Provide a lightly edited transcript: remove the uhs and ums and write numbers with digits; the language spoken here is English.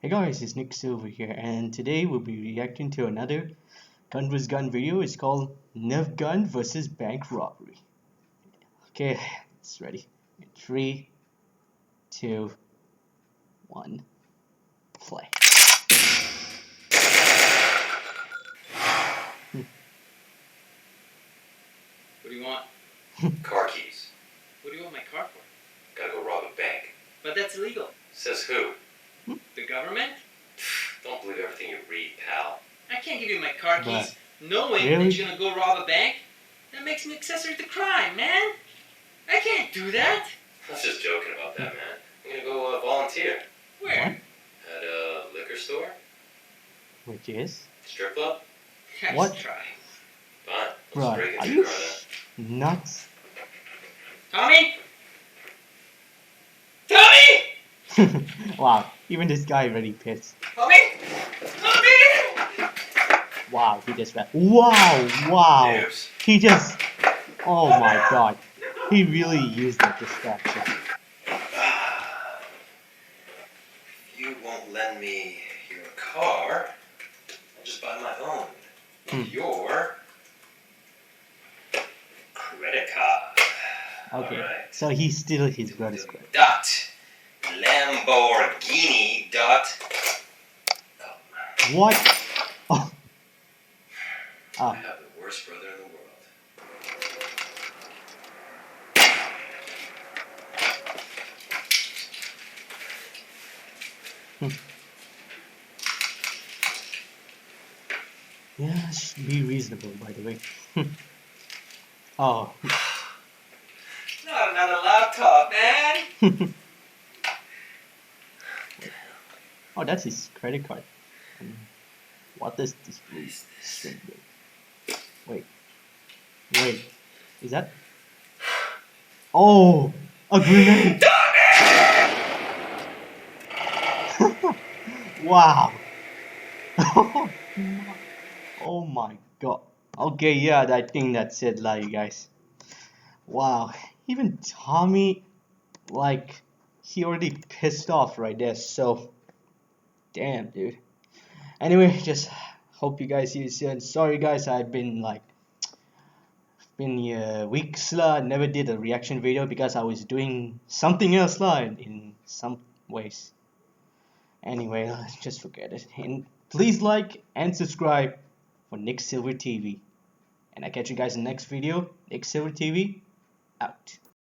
Hey guys, it's Nick Silver here, and today we'll be reacting to another gun vs gun video. It's called Nerf gun versus bank robbery. Okay, it's ready. In 3, 2, 1, play. What do you want? Car keys. What do you want my car for? Gotta go rob a bank. But that's illegal. Says who? The government? Don't believe everything you read, pal. I can't give you my car keys But knowing really? that you're gonna go rob a bank. That makes me accessory to crime, man. I can't do that. I was just joking about that, man. I'm gonna go volunteer. Where? At a liquor store? Which is? Strip club? Let's What? try. Fine. Let's Bro, break are into you your car then. nuts? Tommy? Tommy! Wow, even this guy already pissed. Tommy? Tommy! Wow, he just ran. Wow. Oops. He just. Oh my god. He really used the distraction. If you won't lend me your car, I'll just buy my own. With your credit card. Okay, Alright. so he steals his brother's credit. Dot Lamborghini dot. What? Oh. I Oh. have the worst brother in the world. Yeah, be reasonable, by the way. Oh. Not another laptop, man. Oh, that's his credit card. What does this blue string do? Wait. Is that? Oh, a grenade! Wow. Oh my god. Okay, yeah, I think that's it, like, you guys. Wow, even Tommy, like, he already pissed off right there, so damn, dude. Anyway, just hope you guys see you soon. Sorry guys, I've been weeks never did a reaction video because I was doing something else in some ways. Anyway, just forget it. And please like and subscribe for Nick Silver TV. And I catch you guys in the next video. Nick Silver TV out.